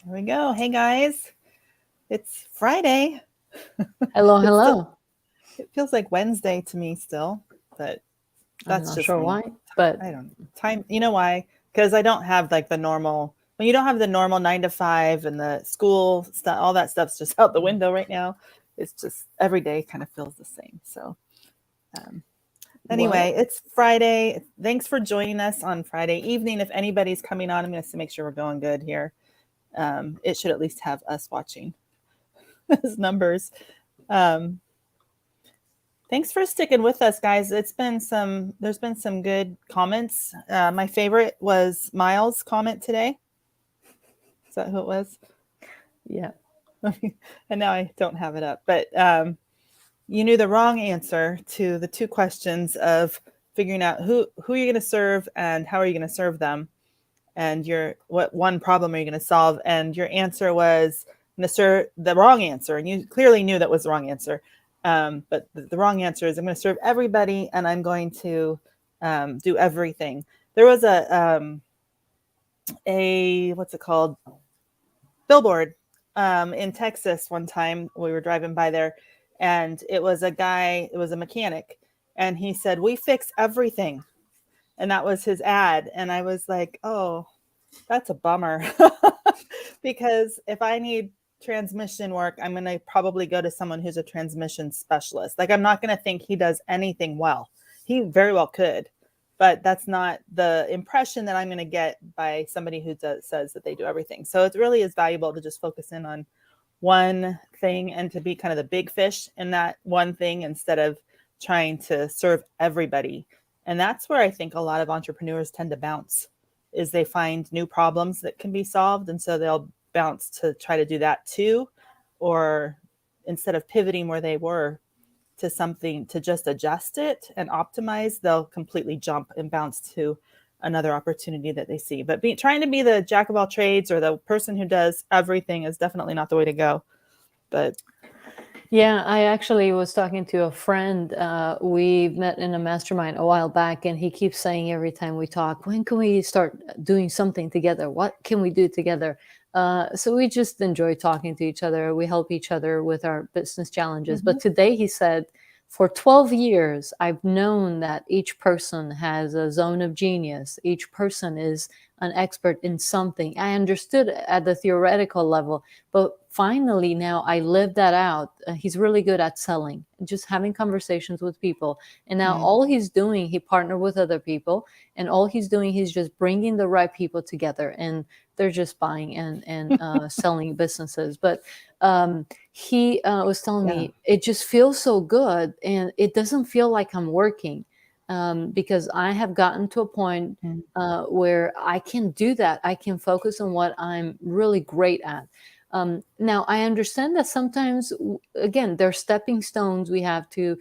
There we go. Hey guys, it's Friday. Hello, It's still, hello. it feels like Wednesday to me still, but I'm that's not just sure me. why, but I don't time. You know why? Because I don't have like the normal. When you don't have the normal 9 to 5 and the school stuff, all that stuff's just out the window right now. It's just every day kind of feels the same. So um, anyway, well, it's Friday. Thanks for joining us on Friday evening. If anybody's coming on, I'm going to make sure we're going good here. It should at least have us watching as numbers. Um, Thanks for sticking with us, guys. There's been some good comments. My favorite was Miles' comment today. Is that who it was? yeah. And now I don't have it up. But you knew the wrong answer to the two questions of figuring out who you're going to serve and how are you going to serve them, and what one problem are you going to solve. And your answer was the wrong answer, and you clearly knew that was the wrong answer. But the wrong answer is I'm going to serve everybody and I'm going to do everything. There was a what's it called, billboard in Texas one time. We were driving by there, and it was a guy. It was a mechanic, and he said, "We fix everything," and that was his ad. And I was like, "Oh, that's a bummer," because if I need transmission work, I'm going to probably go to someone who's a transmission specialist. Like, I'm not going to think he does anything well. He very well could, but that's not the impression that I'm going to get by somebody who says that they do everything. So it really is valuable to just focus in on one thing and to be kind of the big fish in that one thing instead of trying to serve everybody. And that's where I think a lot of entrepreneurs tend to bounce, is they find new problems that can be solved, and so they'll bounce to try to do that too, or instead of pivoting where they were to something to just adjust it and optimize, they'll completely jump and bounce to another opportunity that they see. But trying to be the jack of all trades or the person who does everything is definitely not the way to go. But Yeah, I actually was talking to a friend. We met in a mastermind a while back, and he keeps saying every time we talk, when can we start doing something together? What can we do together? So we just enjoy talking to each other. We help each other with our business challenges. mm-hmm. But today he said, for 12 years, I've known that each person has a zone of genius. Each person is an expert in something. I understood at the theoretical level, but finally now I live that out. He's really good at selling, just having conversations with people. And now Mm. all he's doing, he partnered with other people, and all he's doing, he's just bringing the right people together, and they're just buying and selling businesses. But he was telling Yeah. me it just feels so good, and it doesn't feel like I'm working, because I have gotten to a point Mm. where I can do that. I can focus on what I'm really great at. Now, I understand that sometimes, again, there are stepping stones we have to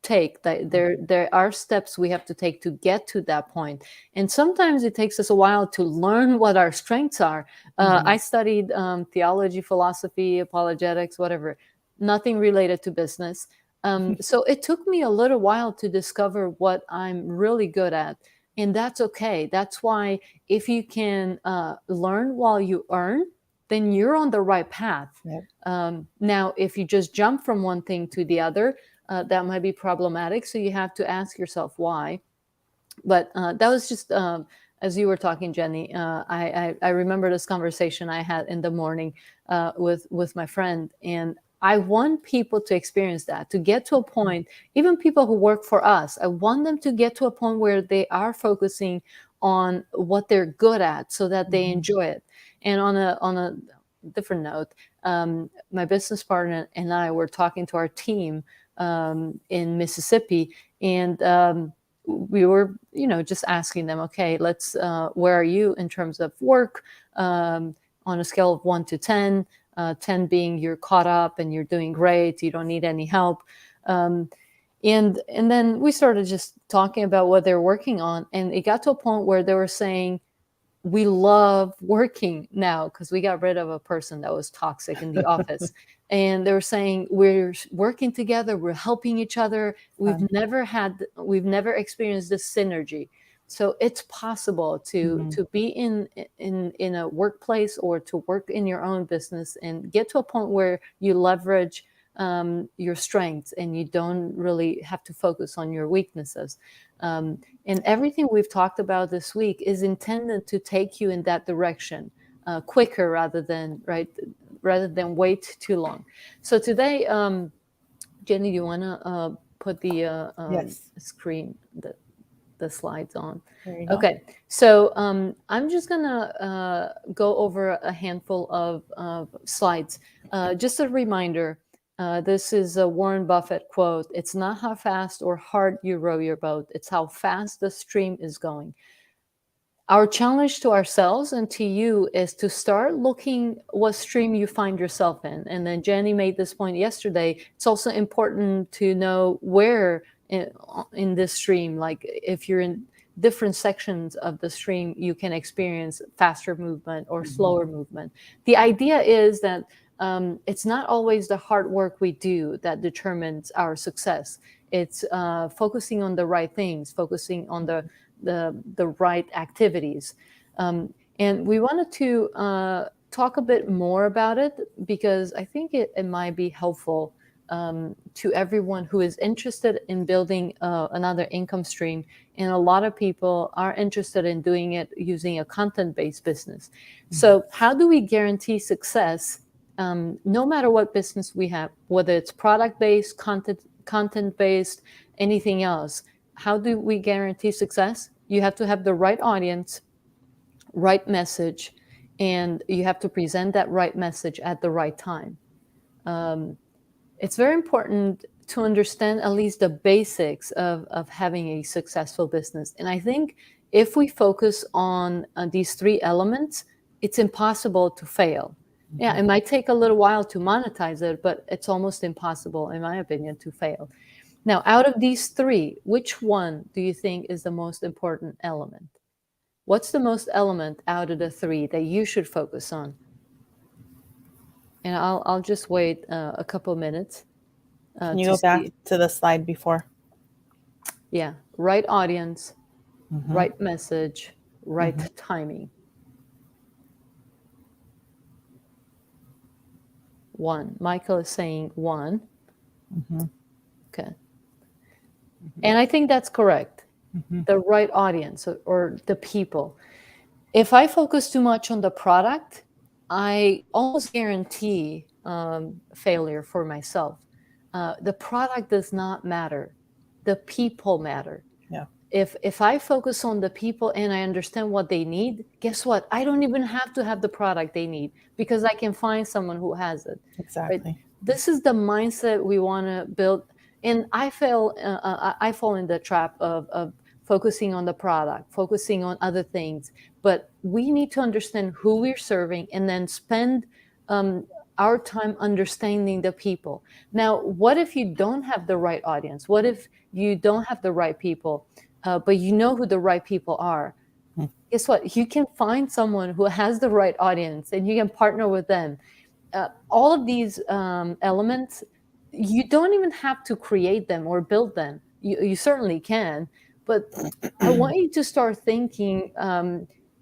take. That there are steps we have to take to get to that point, and sometimes it takes us a while to learn what our strengths are. Mm-hmm. I studied theology, philosophy, apologetics, whatever, nothing related to business. So it took me a little while to discover what I'm really good at, and that's okay. That's why if you can learn while you earn, then you're on the right path. Yep. Now, if you just jump from one thing to the other, that might be problematic. So you have to ask yourself why. But that was just as you were talking, Jenny. I remember this conversation I had in the morning with my friend, and I want people to experience that, to get to a point, even people who work for us. I want them to get to a point where they are focusing on what they're good at, so that they Mm-hmm. enjoy it. And on a different note, my business partner and I were talking to our team in Mississippi, and we were, just asking them, okay, let's, where are you in terms of work, on a scale of 1 to 10, 10 being you're caught up and you're doing great, you don't need any help. Um, and then we started just talking about what they're working on, and it got to a point where they were saying, we love working now because we got rid of a person that was toxic in the office. And they were saying, we're working together, we're helping each other. We've never experienced this synergy. So it's possible to be in a workplace or to work in your own business and get to a point where you leverage your strengths and you don't really have to focus on your weaknesses. And everything we've talked about this week is intended to take you in that direction quicker rather than wait too long. So today, Jenny, do you want to put the Yes. screen, the slides on? There you go. Okay, so I'm just gonna go over a handful of slides. Just a reminder, this is a Warren Buffett quote. It's not how fast or hard you row your boat, it's how fast the stream is going. Our challenge to ourselves and to you is to start looking what stream you find yourself in. And then Jenny made this point yesterday. It's also important to know where in this stream, like if you're in different sections of the stream, you can experience faster movement or slower movement. The idea is that it's not always the hard work we do that determines our success. It's focusing on the right things, focusing on the right activities. And we wanted to talk a bit more about it because I think it might be helpful to everyone who is interested in building another income stream. And a lot of people are interested in doing it using a content-based business. So how do we guarantee success no matter what business we have, whether it's product-based, content-based, anything else? How do we guarantee success? You have to have the right audience, right message, and you have to present that right message at the right time. It's very important to understand at least the basics of having a successful business. And I think if we focus on these three elements, it's impossible to fail. Yeah, it might take a little while to monetize it, but it's almost impossible, in my opinion, to fail. Now, out of these three, which one do you think is the most important element? What's the most element out of the three that you should focus on? And I'll just wait a couple of minutes. Can you go back to the slide before? Yeah, right audience, right message, right timing. One. Michael is saying one. Okay. And I think that's correct. The right audience or the people. If I focus too much on the product, I almost guarantee failure for myself. The product does not matter. The people matter. Yeah. If I focus on the people and I understand what they need, guess what? I don't even have to have the product they need because I can find someone who has it. Exactly. Right? This is the mindset we want to build. And I fall in the trap of focusing on the product, focusing on other things. But we need to understand who we're serving and then spend our time understanding the people. Now, what if you don't have the right audience? What if you don't have the right people, but you know who the right people are? Guess what? You can find someone who has the right audience and you can partner with them. All of these elements, you don't even have to create them or build them. You certainly can, but I want you to start thinking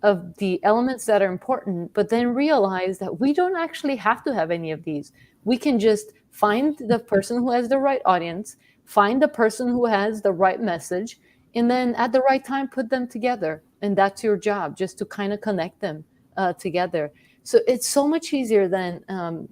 of the elements that are important, but then realize that we don't actually have to have any of these. We can just find the person who has the right audience, find the person who has the right message, and then at the right time, put them together. And that's your job, just to kind of connect them together. So it's so much easier than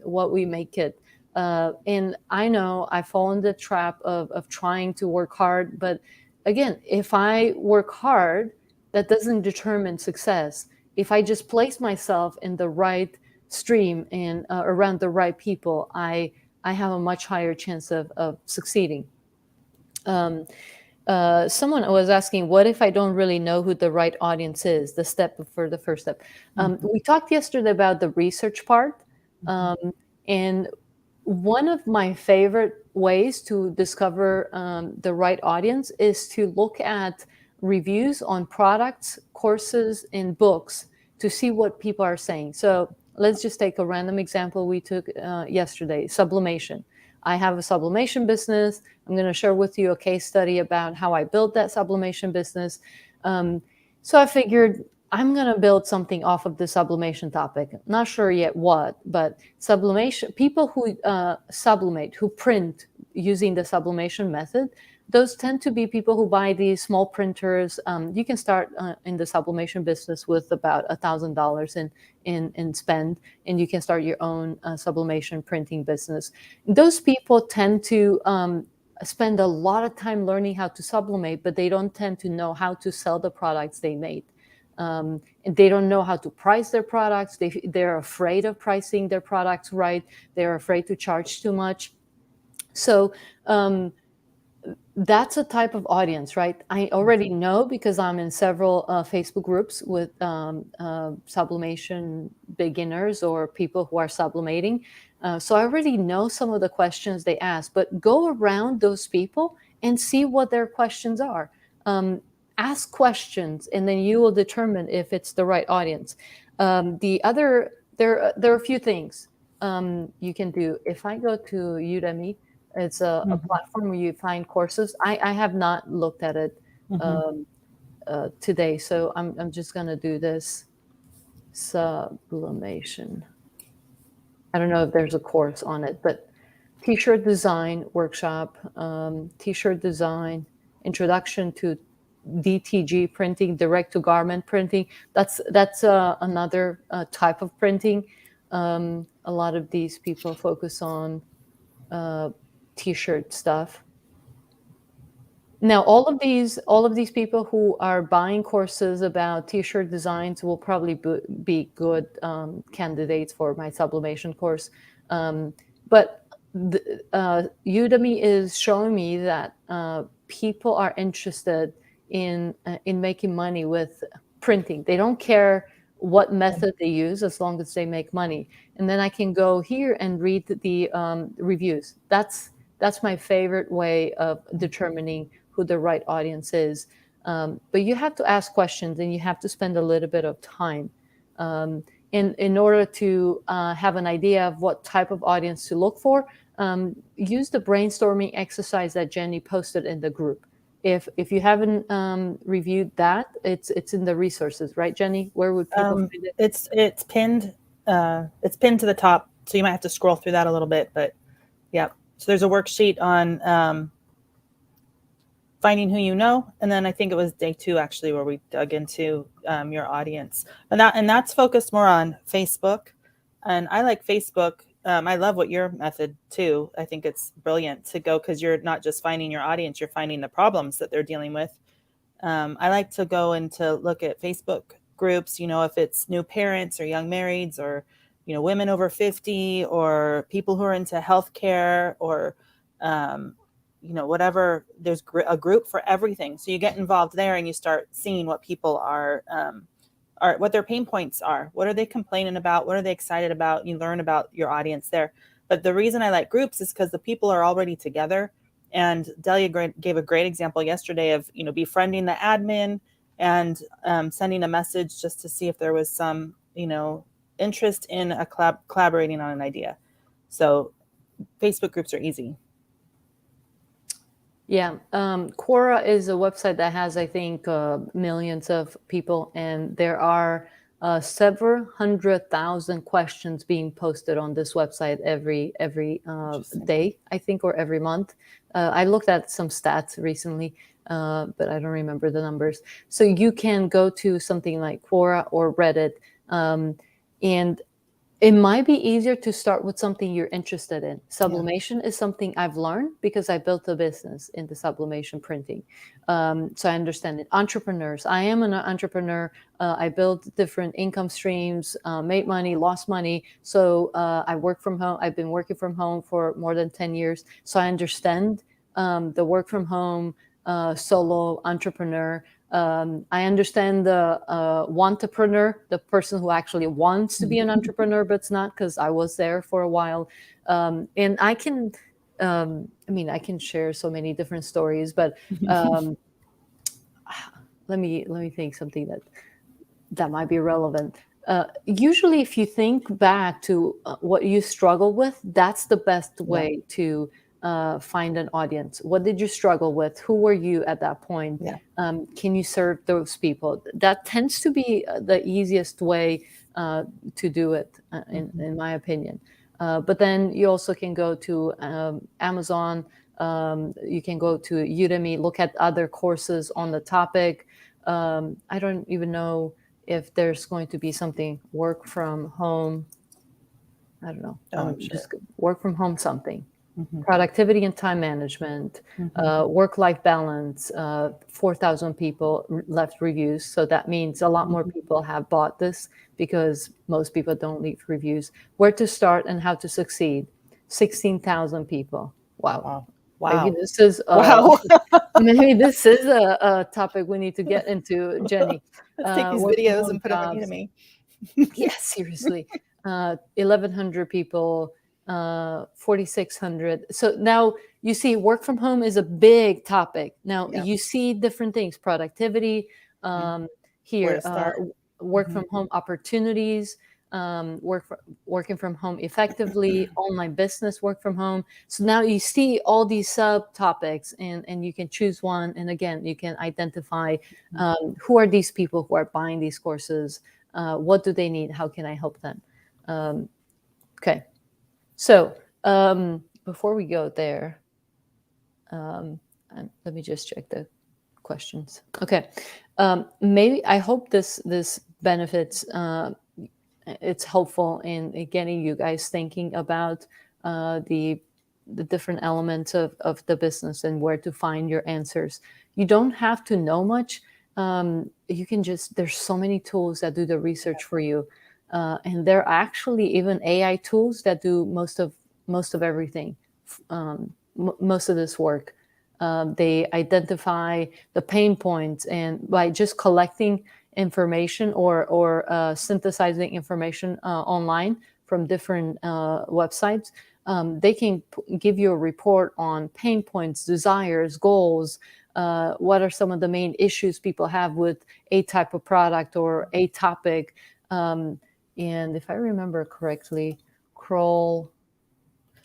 what we make it. And I know I fall in the trap of trying to work hard. But again, if I work hard, that doesn't determine success. If I just place myself in the right stream and around the right people, I have a much higher chance of succeeding. Someone was asking, what if I don't really know who the right audience is, the step for the first step? We talked yesterday about the research part. And one of my favorite ways to discover the right audience is to look at reviews on products, courses, and books to see what people are saying. So let's just take a random example we took yesterday, sublimation. I have a sublimation business. I'm going to share with you a case study about how I built that sublimation business. So I figured I'm going to build something off of the sublimation topic. Not sure yet what, but sublimation, people who sublimate, who print using the sublimation method, those tend to be people who buy these small printers. You can start in the sublimation business with about $1,000 in spend, and you can start your own sublimation printing business. Those people tend to spend a lot of time learning how to sublimate, but they don't tend to know how to sell the products they made. And they don't know how to price their products. They're afraid of pricing their products right. They're afraid to charge too much. So that's a type of audience, right? I already know because I'm in several Facebook groups with sublimation beginners or people who are sublimating. So I already know some of the questions they ask, but go around those people and see what their questions are. Ask questions, and then you will determine if it's the right audience. There are a few things you can do. If I go to Udemy, it's a platform where you find courses. I have not looked at it today, so I'm just gonna do this sublimation. I don't know if there's a course on it, but T-shirt design workshop, T-shirt design, introduction to DTG printing, direct to garment printing. That's another type of printing. A lot of these people focus on T-shirt stuff. Now, all of these people who are buying courses about T-shirt designs will probably be good candidates for my sublimation course. But Udemy is showing me that people are interested in making money with printing. They don't care what method they use as long as they make money. And then I can go here and read the reviews. That's my favorite way of determining who the right audience is. But you have to ask questions and you have to spend a little bit of time in order to have an idea of what type of audience to look for. Use the brainstorming exercise that Jenny posted in the group. If you haven't reviewed that, it's in the resources, right, Jenny? Where would people find it? It's pinned. It's pinned to the top, so you might have to scroll through that a little bit. But yeah, so there's a worksheet on finding who you know, and then I think it was day 2 actually where we dug into your audience, and that's focused more on Facebook. And I like Facebook. I love what your method too. I think it's brilliant to go because you're not just finding your audience, you're finding the problems that they're dealing with. I like to go and to look at Facebook groups, if it's new parents or young marrieds or, women over 50 or people who are into healthcare or, whatever. There's a group for everything. So you get involved there and you start seeing what people are what their pain points are. What are they complaining about? What are they excited about? You learn about your audience there. But the reason I like groups is because the people are already together. And Delia gave a great example yesterday of, befriending the admin and sending a message just to see if there was some, interest in collaborating on an idea. So Facebook groups are easy. Yeah, Quora is a website that has, I think, millions of people, and there are several 100,000 questions being posted on this website every day, I think, or every month. I looked at some stats recently, but I don't remember the numbers. So you can go to something like Quora or Reddit, and it might be easier to start with something you're interested in. Sublimation is something I've learned because I built a business in the sublimation printing. So I understand it. Entrepreneurs. I am an entrepreneur. I built different income streams, made money, lost money. So I work from home. I've been working from home for more than 10 years. So I understand the work from home, solo entrepreneur. I understand the wantapreneur, the person who actually wants to be an entrepreneur, but it's not, because I was there for a while. And I can, I can share so many different stories, but let me think something that might be relevant. Usually, if you think back to what you struggle with, that's the best way to find an audience? What did you struggle with? Who were you at that point? Yeah. Can you serve those people? That tends to be the easiest way to do it, in my opinion. But then you also can go to Amazon. You can go to Udemy, look at other courses on the topic. I don't even know if there's going to be something work from home. I don't know. Oh, I'm sure. Just work from home something. Mhm. Productivity and time management, work-life balance. 4,000 people left reviews. So that means a lot more people have bought this because most people don't leave reviews. Where to start and how to succeed. 16,000 people. Wow. Wow. Maybe this is Wow. maybe this is a topic we need to get into, Jenny. Let's take these Work from videos home and put them on jobs. Udemy. Yeah, seriously. 1,100 people, 4,600. So now you see work from home is a big topic. Now Yeah. you see different things, productivity, Where here, to start. work from home opportunities, working from home effectively, online business, work from home. So now you see all these subtopics, and you can choose one. And again, you can identify who are these people who are buying these courses. What do they need? How can I help them? Okay. So before we go there, let me just check the questions. Okay. Maybe I hope this benefits. It's helpful in getting you guys thinking about the different elements of the business and where to find your answers. You don't have to know much. You can just, there's so many tools that do the research for you. And there are actually even AI tools that do most of everything, most of this work. They identify the pain points, and by just collecting information or synthesizing information online from different websites, they can give you a report on pain points, desires, goals. What are some of the main issues people have with a type of product or a topic? And if I remember correctly, CrawlQ.ai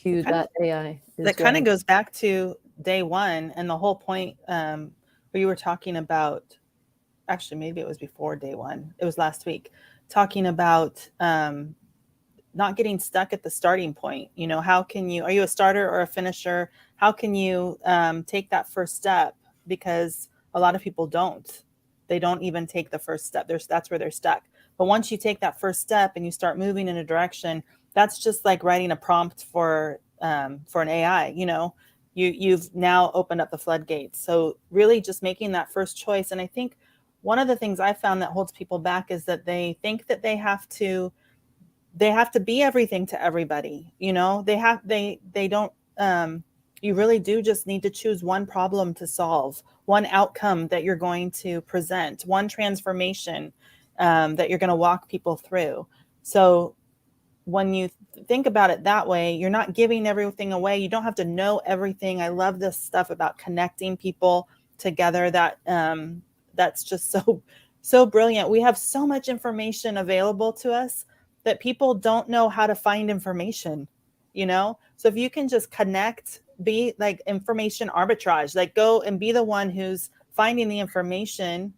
is That kind one of of goes back to day one and the whole point where you were talking about, actually, maybe it was before day one. It was last week, talking about not getting stuck at the starting point. You know, how can you, are you a starter or a finisher? How can you take that first step? Because a lot of people don't. They don't even take the first step. That's where they're stuck. But once you take that first step and you start moving in a direction, that's just like writing a prompt for an AI. You know, you've now opened up the floodgates. So really just making that first choice. And I think one of the things I found that holds people back is that they think that they have to be everything to everybody. You know, they don't, you really do just need to choose one problem to solve, one outcome that you're going to present, one transformation that you're going to walk people through. So when you think about it that way, you're not giving everything away. You don't have to know everything. I love this stuff about connecting people together. That's just so brilliant. We have so much information available to us that people don't know how to find information, you know? So if you can just connect, be like information arbitrage, like go and be the one who's finding the information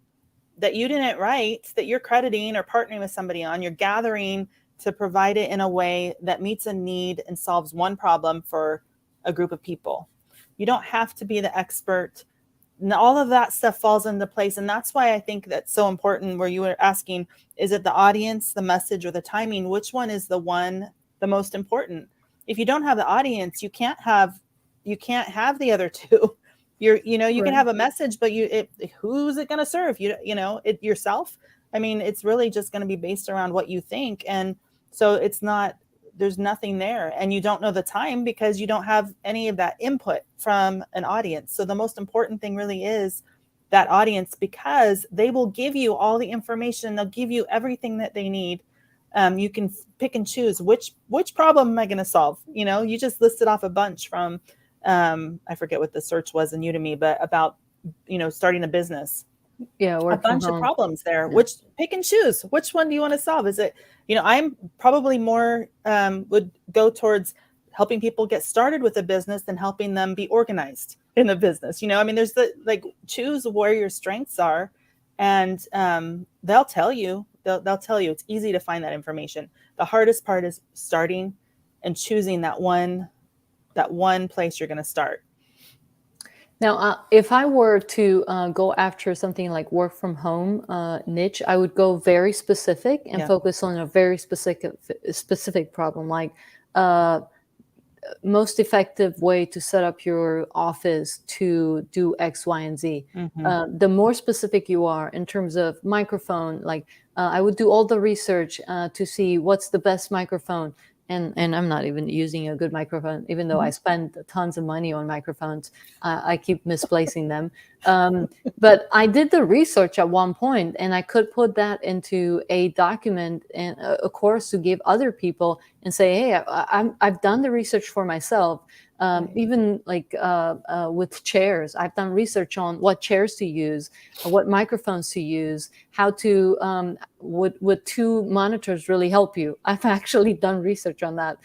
that you didn't write, that you're crediting or partnering with somebody on, you're gathering to provide it in a way that meets a need and solves one problem for a group of people. You don't have to be the expert. And all of that stuff falls into place. And that's why I think that's so important, where you were asking, is it the audience, the message, or the timing? Which one is the most important? If you don't have the audience, you can't have the other two. You can have a message, but who's it going to serve? Yourself. I mean, it's really just going to be based around what you think. And so there's nothing there, and you don't know the time because you don't have any of that input from an audience. So the most important thing really is that audience, because they will give you all the information. They'll give you everything that they need. You can pick and choose which problem am I going to solve? You know, you just listed off a bunch from, I forget what the search was in Udemy, but about, starting a business. Yeah, a bunch of problems there. Yeah. Pick and choose. Which one do you want to solve? Is it, I'm probably more would go towards helping people get started with a business than helping them be organized in a business. I mean, there's choose where your strengths are, and they'll tell you. They'll tell you it's easy to find that information. The hardest part is starting and choosing that one place you're going to start. Now, if I were to go after something like work from home niche, I would go very specific and focus on a very specific problem, like most effective way to set up your office to do X, Y, and Z. The more specific you are in terms of microphone, like I would do all the research to see what's the best microphone. And I'm not even using a good microphone, even though I spend tons of money on microphones. I keep misplacing them. But I did the research at one point, and I could put that into a document and a course to give other people and say, hey, I've done the research for myself. Even like with chairs, I've done research on what chairs to use, what microphones to use, how to, would two monitors really help you? I've actually done research on that.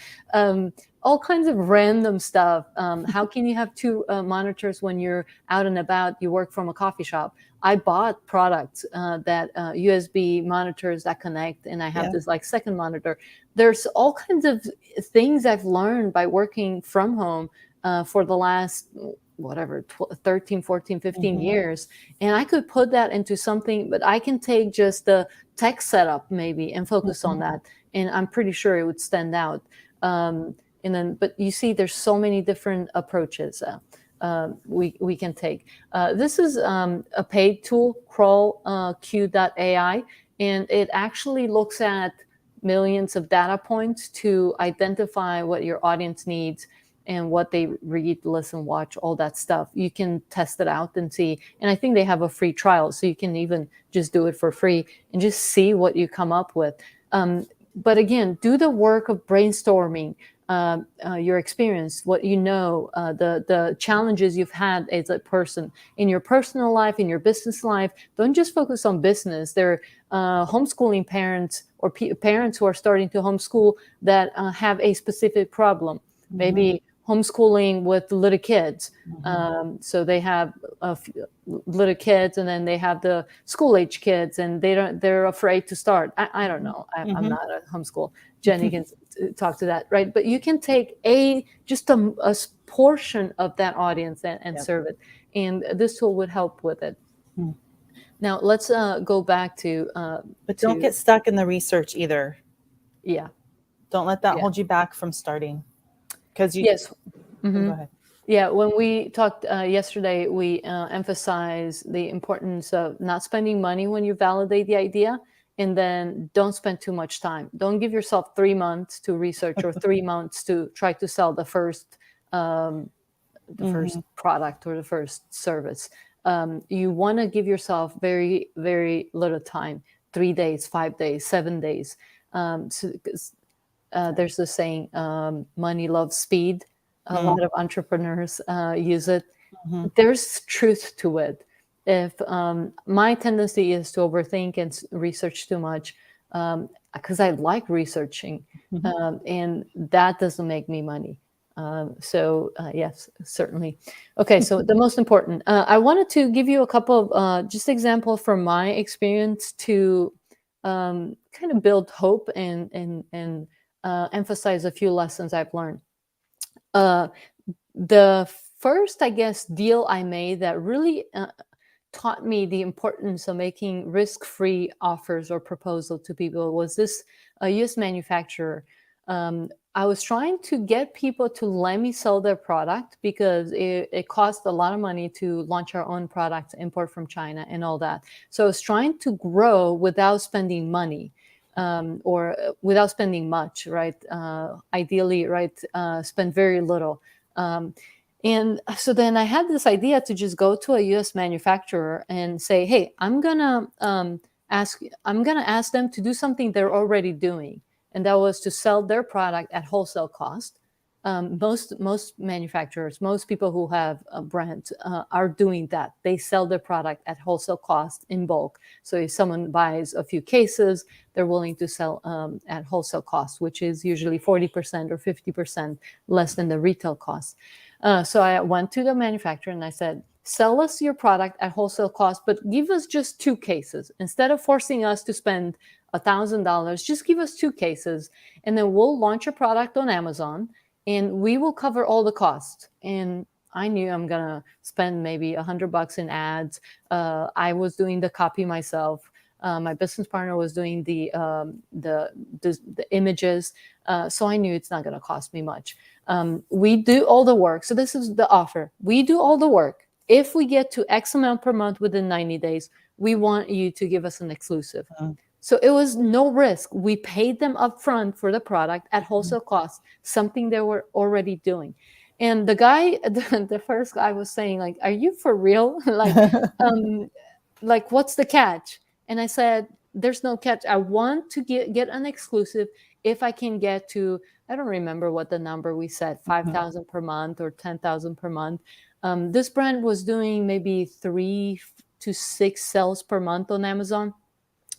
All kinds of random stuff. How can you have two monitors when you're out and about, you work from a coffee shop? I bought products that USB monitors that connect, and I have this like second monitor. There's all kinds of things I've learned by working from home for the last, 13, 14, 15 years. And I could put that into something, but I can take just the tech setup maybe and focus on that. And I'm pretty sure it would stand out. But you see, there's so many different approaches we can take. This is a paid tool, crawlq.ai, and it actually looks at millions of data points to identify what your audience needs and what they read, listen, watch, all that stuff. You can test it out and see. And I think they have a free trial, so you can even just do it for free and just see what you come up with. But again, do the work of brainstorming your experience, what you know, the challenges you've had as a person in your personal life, in your business life. Don't just focus on business. There are homeschooling parents or parents who are starting to homeschool that have a specific problem. Maybe homeschooling with little kids. So they have little kids, and then they have the school age kids, and they're afraid to start. I don't know. I'm not a homeschool. Jenny can talk to that, right? But you can take just a portion of that audience and serve it. And this tool would help with it. Now let's go back to. But don't get stuck in the research either. Yeah. Don't let that hold you back from starting. Because you. Yes. Go ahead. Yeah, when we talked yesterday, we emphasized the importance of not spending money when you validate the idea, and then don't spend too much time. Don't give yourself 3 months to research or 3 months to try to sell the first first product or the first service. You want to give yourself very, very little time, 3 days, 5 days, 7 days. There's the saying, money loves speed. A lot of entrepreneurs use it. There's truth to it. If my tendency is to overthink and research too much, because I like researching, and that doesn't make me money. So yes, certainly. Okay, so the most important, I wanted to give you a couple of just examples from my experience to kind of build hope and emphasize a few lessons I've learned. The first, I guess, deal I made that really taught me the importance of making risk-free offers or proposal to people was this US manufacturer. I was trying to get people to let me sell their product because it cost a lot of money to launch our own products, import from China and all that. So I was trying to grow without spending money. Or without spending much, right? Ideally, right? Spend very little. And so then I had this idea to just go to a US manufacturer and say, hey, I'm gonna ask them to do something they're already doing. And that was to sell their product at wholesale cost Most manufacturers, most people who have a brand are doing that. They sell their product at wholesale cost in bulk. So if someone buys a few cases, they're willing to sell at wholesale cost, which is usually 40% or 50% less than the retail cost. So I went to the manufacturer and I said, sell us your product at wholesale cost, but give us just 2 cases. Instead of forcing us to spend $1,000, just give us 2 cases, and then we'll launch your product on Amazon, and we will cover all the costs. And I knew I'm gonna spend maybe $100 in ads. I was doing the copy myself. My business partner was doing the images, so I knew it's not gonna cost me much. We do all the work. So this is the offer. We do all the work. If we get to X amount per month within 90 days, we want you to give us an exclusive. So it was no risk. We paid them upfront for the product at wholesale cost, something they were already doing. And the guy, the first guy was saying, like, "Are you for real? Like, what's the catch?" And I said, "There's no catch. I want to get an exclusive if I can get to," I don't remember what the number we said, 5,000 per month or 10,000 per month. This brand was doing maybe 3 to 6 sales per month on Amazon.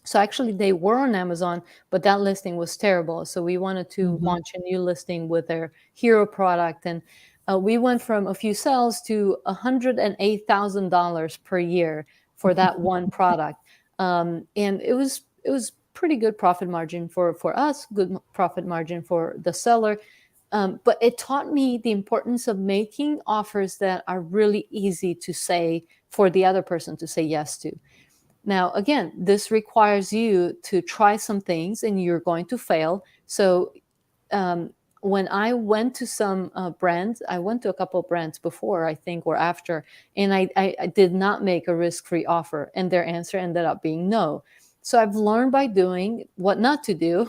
So actually they were on Amazon, but that listing was terrible. So we wanted to launch a new listing with their hero product. And we went from a few sales to $108,000 per year for that one product. And it was pretty good profit margin for us, good profit margin for the seller. But it taught me the importance of making offers that are really easy to say for the other person to say yes to. Now, again, this requires you to try some things and you're going to fail. So when I went to some brands, I went to a couple of brands before, I think, or after, and I did not make a risk-free offer, and their answer ended up being no. So I've learned by doing what not to do.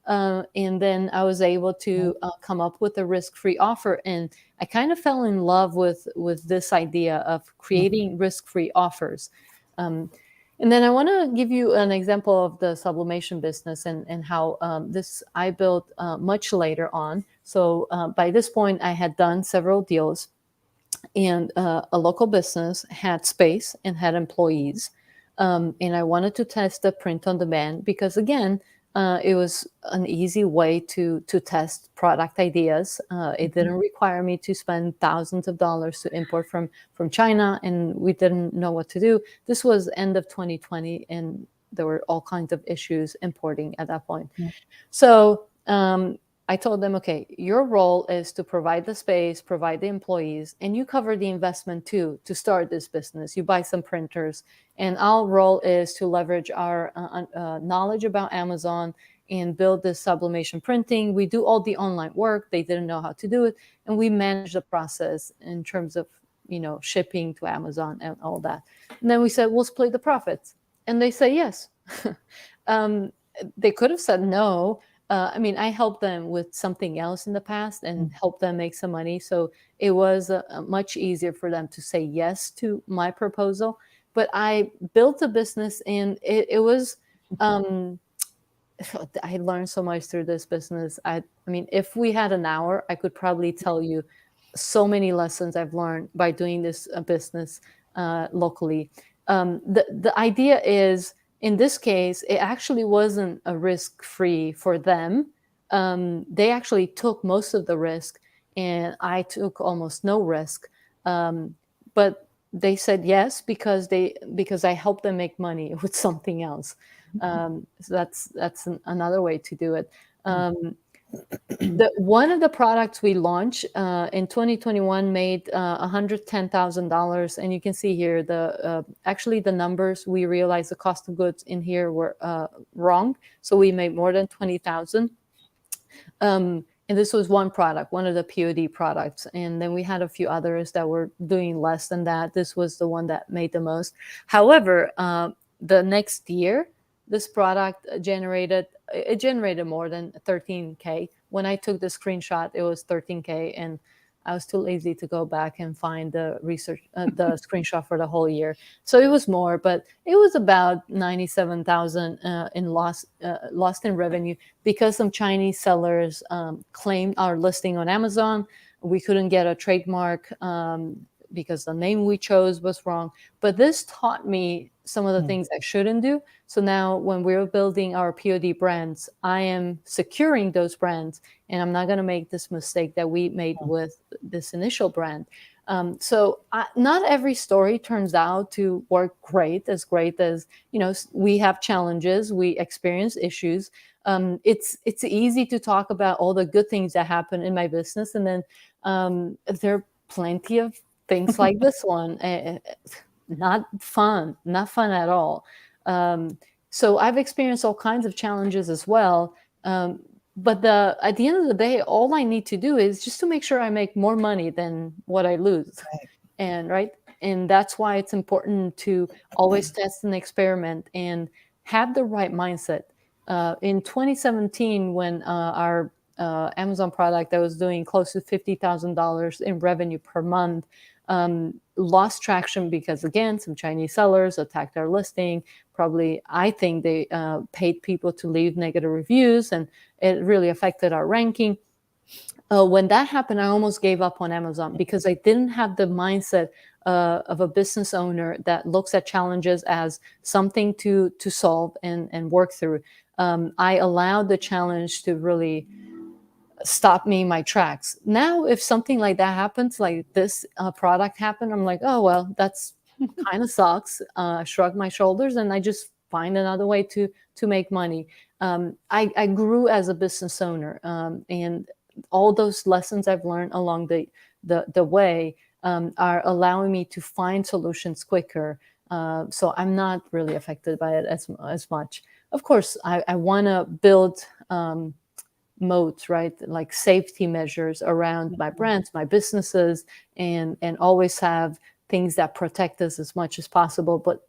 And then I was able to come up with a risk-free offer. And I kind of fell in love with this idea of creating risk-free offers. And then I want to give you an example of the sublimation business and how this I built much later on. So by this point, I had done several deals, and a local business had space and had employees. And I wanted to test the print on demand because, again, it was an easy way to test product ideas. It didn't require me to spend thousands of dollars to import from China, and we didn't know what to do. This was end of 2020, and there were all kinds of issues importing at that point. So I told them, okay, your role is to provide the space, provide the employees, and you cover the investment too to start this business. You buy some printers, and our role is to leverage our knowledge about Amazon and build this sublimation printing. We do all the online work. They didn't know how to do it, and we manage the process in terms of shipping to Amazon and all that. And then we said, we'll split the profits, and they say yes. They could have said no. I mean, I helped them with something else in the past and helped them make some money. So it was much easier for them to say yes to my proposal. But I built a business, and it was, I learned so much through this business. I mean, if we had an hour, I could probably tell you so many lessons I've learned by doing this business locally. The idea is, in this case, it actually wasn't a risk-free for them. They actually took most of the risk, and I took almost no risk. But they said yes because I helped them make money with something else. So that's another way to do it. One of the products we launched in 2021 made $110,000, and you can see here actually the numbers we realized the cost of goods in here were wrong, so we made more than 20,000. And this was one product, one of the POD products, and then we had a few others that were doing less than that. This was the one that made the most. However, the next year, this product generated more than 13K. When I took the screenshot, it was 13K, and I was too lazy to go back and find the research, the screenshot for the whole year. So it was more, but it was about 97,000 in lost in revenue because some Chinese sellers claimed our listing on Amazon. We couldn't get a trademark because the name we chose was wrong. But this taught me some of the things I shouldn't do. So now when we're building our POD brands, I am securing those brands, and I'm not going to make this mistake that we made with this initial brand. Not every story turns out to work great as, we have challenges, we experience issues. It's easy to talk about all the good things that happen in my business, and then there are plenty of things like this one. Not fun at all. So I've experienced all kinds of challenges as well. But at the end of the day, all I need to do is just to make sure I make more money than what I lose. Right. And that's why it's important to always test and experiment and have the right mindset. In 2017, when our Amazon product that was doing close to $50,000 in revenue per month lost traction because, again, some Chinese sellers attacked our listing. Probably, I think they paid people to leave negative reviews, and it really affected our ranking. When that happened, I almost gave up on Amazon because I didn't have the mindset of a business owner that looks at challenges as something to solve and work through. I allowed the challenge to really stop me in my tracks. Now, if something like that happens, like this product happened, I'm like, oh, well, that's kind of sucks. I shrug my shoulders and I just find another way to make money. I grew as a business owner, and all those lessons I've learned along the way are allowing me to find solutions quicker. So I'm not really affected by it as much. Of course, I want to build moats, right? Like safety measures around my brands, my businesses, and always have things that protect us as much as possible. But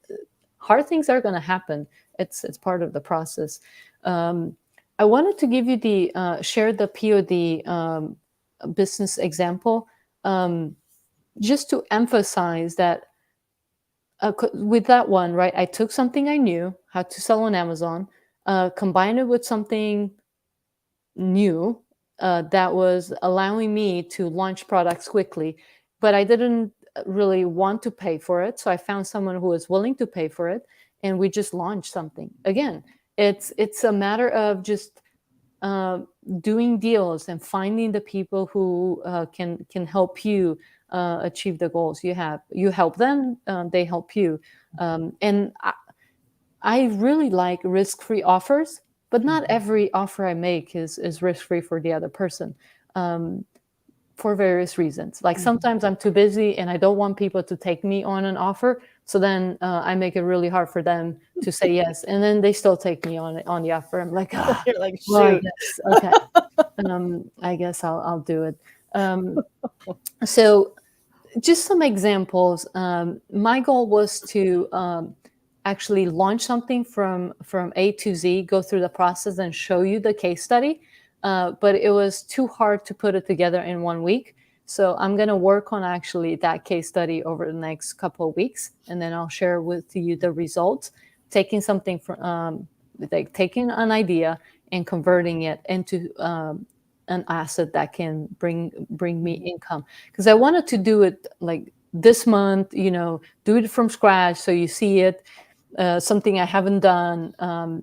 hard things are going to happen. It's part of the process. I wanted to give you share the POD business example, just to emphasize that with that one, right? I took something I knew how to sell on Amazon, combined it with something new that was allowing me to launch products quickly, but I didn't really want to pay for it. So I found someone who was willing to pay for it, and we just launched something. Again, it's a matter of just doing deals and finding the people who can help you achieve the goals you have. You help them, they help you. And I really like risk-free offers, but not every offer I make is risk-free for the other person, for various reasons. Like sometimes I'm too busy and I don't want people to take me on an offer. So then I make it really hard for them to say yes. And then they still take me on the offer. I'm like, You're like, shoot. well, okay. I guess I'll do it. So just some examples. My goal was to actually launch something from A to Z, go through the process and show you the case study. But it was too hard to put it together in 1 week. So I'm going to work on actually that case study over the next couple of weeks, and then I'll share with you the results, taking something from like taking an idea and converting it into an asset that can bring me income. Because I wanted to do it like this month, do it from scratch so you see it. Something I haven't done.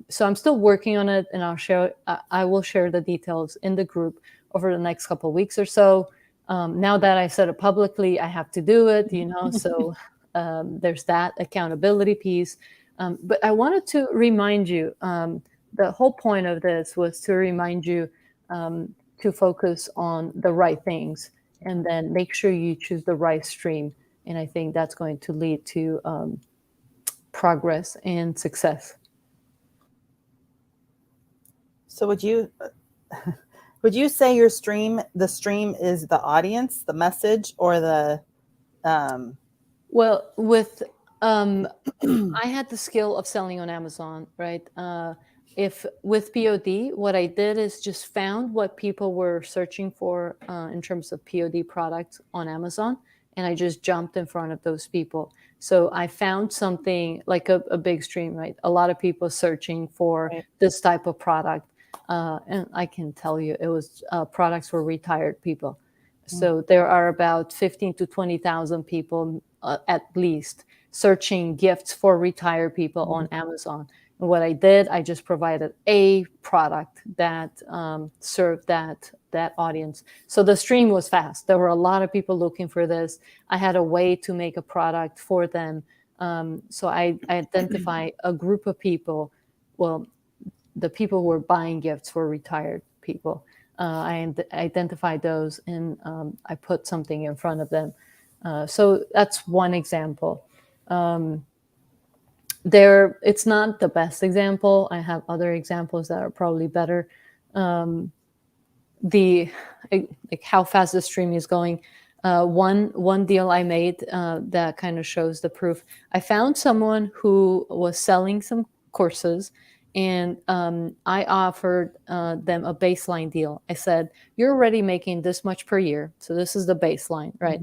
So I'm still working on it, and I will share the details in the group over the next couple of weeks or so. Now that I said it publicly, I have to do it, so there's that accountability piece. But I wanted to remind you, the whole point of this was to remind you to focus on the right things, and then make sure you choose the right stream. And I think that's going to lead to progress and success. So would you say the stream is the audience, the message, or the Well, with I had the skill of selling on Amazon, right? if with POD, what I did is just found what people were searching for in terms of POD products on Amazon, and I just jumped in front of those people. So I found something like a big stream, right? A lot of people searching for Right. this type of product. And I can tell you, it was products for retired people. So there are about 15 to 20,000 people at least searching gifts for retired people on Amazon. And what I did, I just provided a product that served that audience. So the stream was fast. There were a lot of people looking for this. I had a way to make a product for them. So I identify a group of people. Well, the people who were buying gifts for retired people. I identified those, and I put something in front of them. So that's one example. It's not the best example. I have other examples that are probably better. Like how fast the stream is going. One deal I made that kind of shows the proof. I found someone who was selling some courses, and I offered them a baseline deal. I said, "You're already making this much per year, so this is the baseline, right?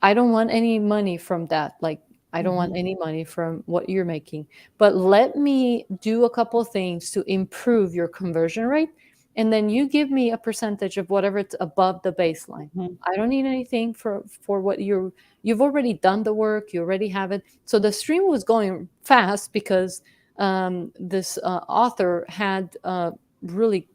I don't want any money from that. Like, I don't want any money from what you're making, but let me do a couple of things to improve your conversion rate, and then you give me a percentage of whatever it's above the baseline. I don't need anything for what you've already done the work, you already have it." So the stream was going fast because this author had really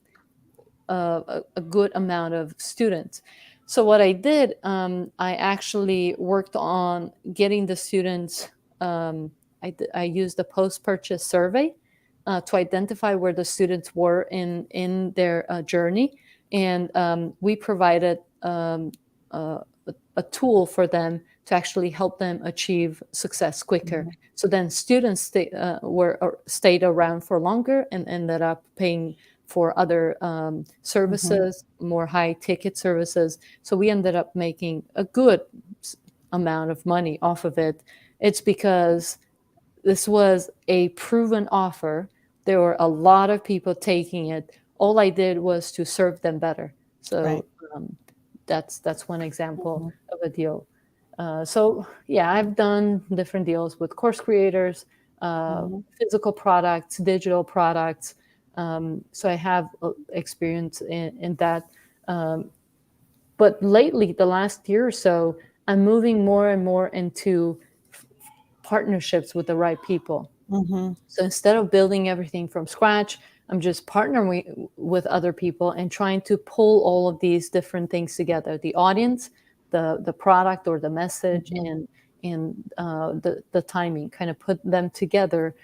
a good amount of students. So what I did, I actually worked on getting the students. I used a post-purchase survey to identify where the students were in their journey, and we provided a tool for them to actually help them achieve success quicker. So then students stayed around for longer and ended up paying for other services, more high ticket services. So we ended up making a good amount of money off of it. It's because this was a proven offer. There were a lot of people taking it. All I did was to serve them better. So Right. that's one example of a deal. So yeah, I've done different deals with course creators, physical products, digital products. So I have experience in that. But lately, the last year or so, I'm moving more and more into partnerships with the right people. So instead of building everything from scratch, I'm just partnering with other people and trying to pull all of these different things together: the audience, the product or the message, and the timing. Kind of put them together.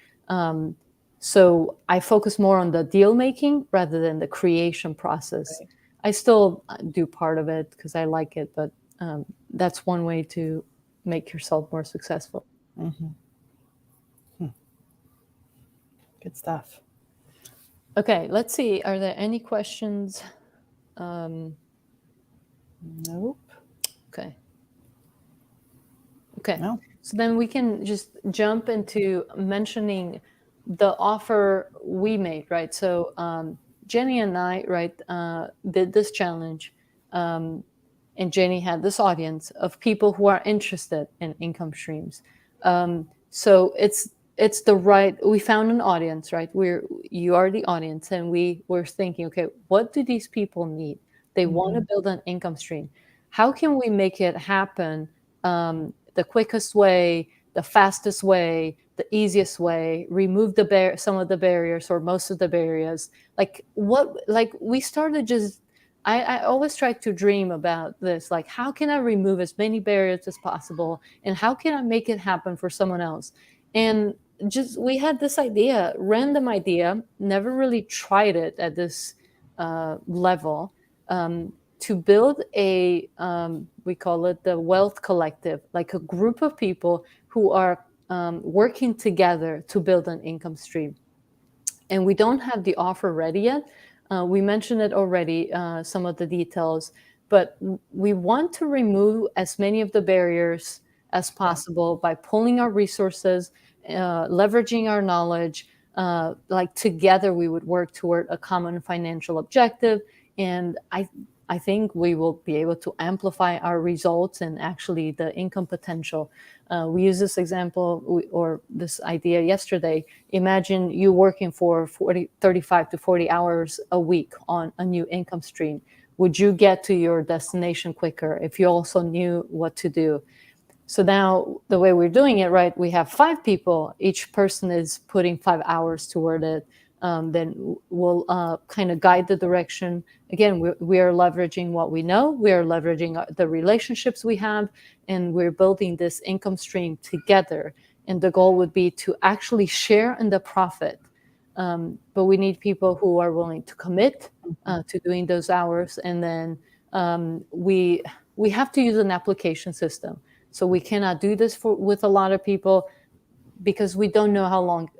So I focus more on the deal making rather than the creation process. Right. I still do part of it because I like it, but that's one way to make yourself more successful. Good stuff. Okay, let's see. Are there any questions? Nope. Okay. Okay. No. So then we can just jump into mentioning the offer we made, right? So Jenny and I, right, did this challenge, and Jenny had this audience of people who are interested in income streams. So it's the right. We found an audience, right? You are the audience, and we were thinking, okay, what do these people need? They want to build an income stream. How can we make it happen the quickest way, the fastest way, the easiest way? Remove some of the barriers or most of the barriers. Like we started just. I always try to dream about this. Like, how can I remove as many barriers as possible, and how can I make it happen for someone else? And just we had this idea, random idea, never really tried it at this level. To build we call it the Wealth Collective, like a group of people who are working together to build an income stream. And we don't have the offer ready yet. We mentioned it already, some of the details, but we want to remove as many of the barriers as possible by pulling our resources, leveraging our knowledge, like together we would work toward a common financial objective. And I think we will be able to amplify our results and actually the income potential. We use this example or this idea yesterday. Imagine you working for 35 to 40 hours a week on a new income stream. Would you get to your destination quicker if you also knew what to do? So now the way we're doing it, right, we have 5 people, each person is putting 5 hours toward it. Then we'll kind of guide the direction. Again, we are leveraging what we know, we are leveraging the relationships we have, and we're building this income stream together. And the goal would be to actually share in the profit. But we need people who are willing to commit to doing those hours. And then we have to use an application system. So we cannot do this with a lot of people because we don't know how long,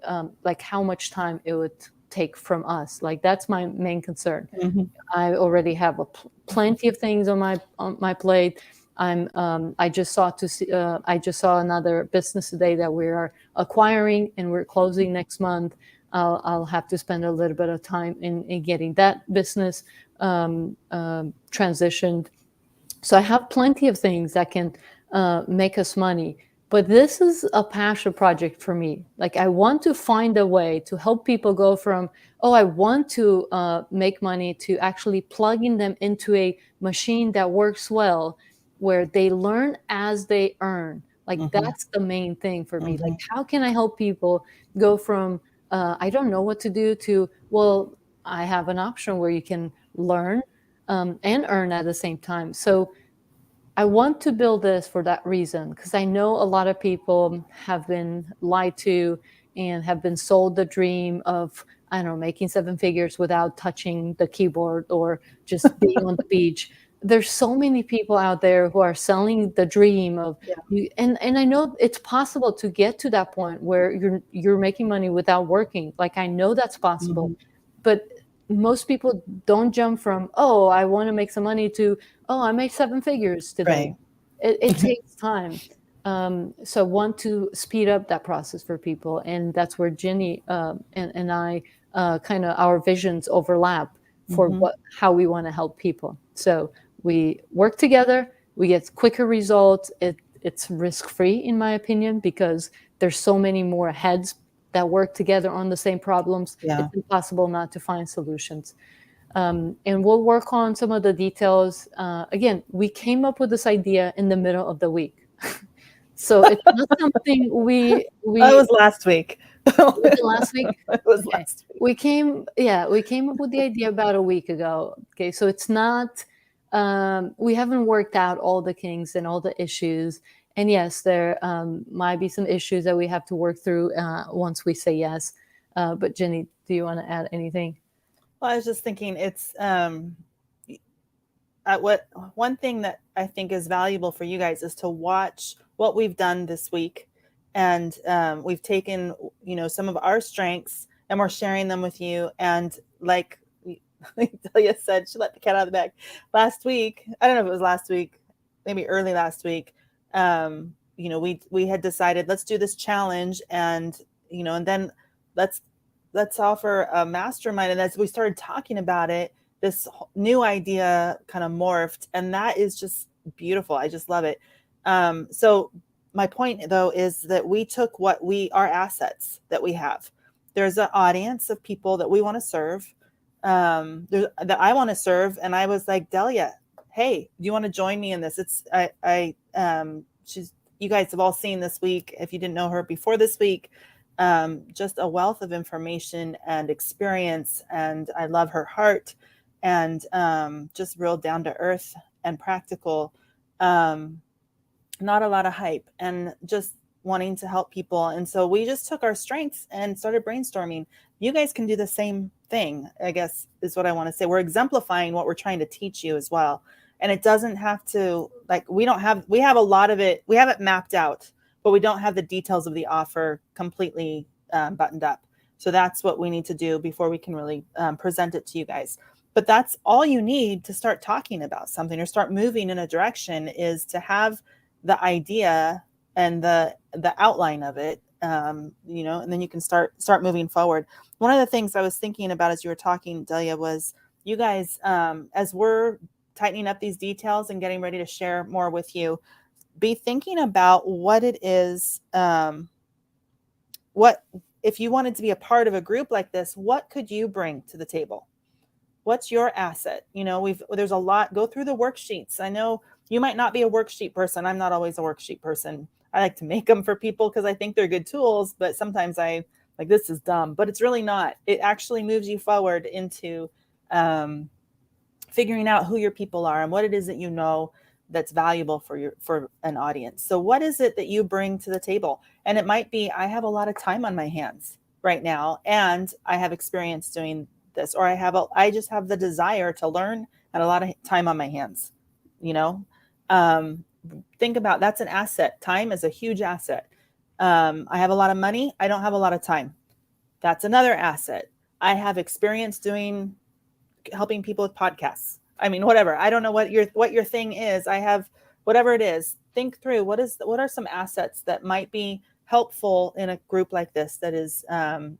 like how much time it would take from us. Like that's my main concern. Mm-hmm. I already have plenty of things on my plate. I just saw another business today that we are acquiring and we're closing next month. I'll have to spend a little bit of time in getting that business transitioned. So I have plenty of things that can make us money. But this is a passion project for me. Like I want to find a way to help people go from, oh, I want to make money to actually plugging them into a machine that works well, where they learn as they earn. Like that's the main thing for me. Like how can I help people go from, I don't know what to do to, well, I have an option where you can learn and earn at the same time. So I want to build this for that reason, because I know a lot of people have been lied to and have been sold the dream of, I don't know, making 7 figures without touching the keyboard or just being on the beach. There's so many people out there who are selling the dream of, and I know it's possible to get to that point where you're making money without working. Like I know that's possible, but most people don't jump from, oh, I want to make some money to, oh, I made 7 figures today. Right. It takes time. So I want to speed up that process for people. And that's where Ginny and I kind of our visions overlap for how we want to help people. So we work together, we get quicker results. It's risk-free, in my opinion, because there's so many more heads that work together on the same problems. It's impossible not to find solutions. And we'll work on some of the details. Again, we came up with this idea in the middle of the week. So it's not something we That was last week. Was it last week? It was last week. We came up with the idea about a week ago. Okay, so it's not, we haven't worked out all the kinks and all the issues. And yes, there might be some issues that we have to work through once we say yes. But Jenny, do you want to add anything? Well, I was just thinking it's one thing that I think is valuable for you guys is to watch what we've done this week. And we've taken, some of our strengths and we're sharing them with you. And like Delia said, she let the cat out of the bag. Last week, I don't know if it was last week, maybe early last week, we had decided let's do this challenge and then let's offer a mastermind. And as we started talking about it, this new idea kind of morphed, and that is just beautiful. I just love it. So my point though is that we took our assets that we have. There's an audience of people that we want to serve, that I want to serve. And I was like, Delia, hey, do you want to join me in this? You guys have all seen this week. If you didn't know her before this week, just a wealth of information and experience. And I love her heart and just real down to earth and practical. Not a lot of hype and just wanting to help people. And so we just took our strengths and started brainstorming. You guys can do the same thing, I guess, is what I want to say. We're exemplifying what we're trying to teach you as well. And it doesn't have to, we have a lot of it. We have it mapped out, but we don't have the details of the offer completely buttoned up. So that's what we need to do before we can really present it to you guys. But that's all you need to start talking about something or start moving in a direction, is to have the idea and the outline of it and then you can start moving forward. One of the things I was thinking about as you were talking, Delia, was you guys, as we're tightening up these details and getting ready to share more with you, be thinking about what it is, what if you wanted to be a part of a group like this, what could you bring to the table? What's your asset? There's a lot. Go through the worksheets. I know you might not be a worksheet person. I'm not always a worksheet person. I like to make them for people because I think they're good tools, but sometimes I like, this is dumb, but it's really not. It actually moves you forward into figuring out who your people are and what it is that that's valuable for an audience. So what is it that you bring to the table? And it might be, I have a lot of time on my hands right now, and I have experience doing this, or I just have the desire to learn and a lot of time on my hands. Think about, that's an asset. Time is a huge asset. I have a lot of money. I don't have a lot of time. That's another asset. I have experience helping people with podcasts. I mean, whatever. I don't know what your thing is. I have whatever it is. Think through what are some assets that might be helpful in a group like this. That is,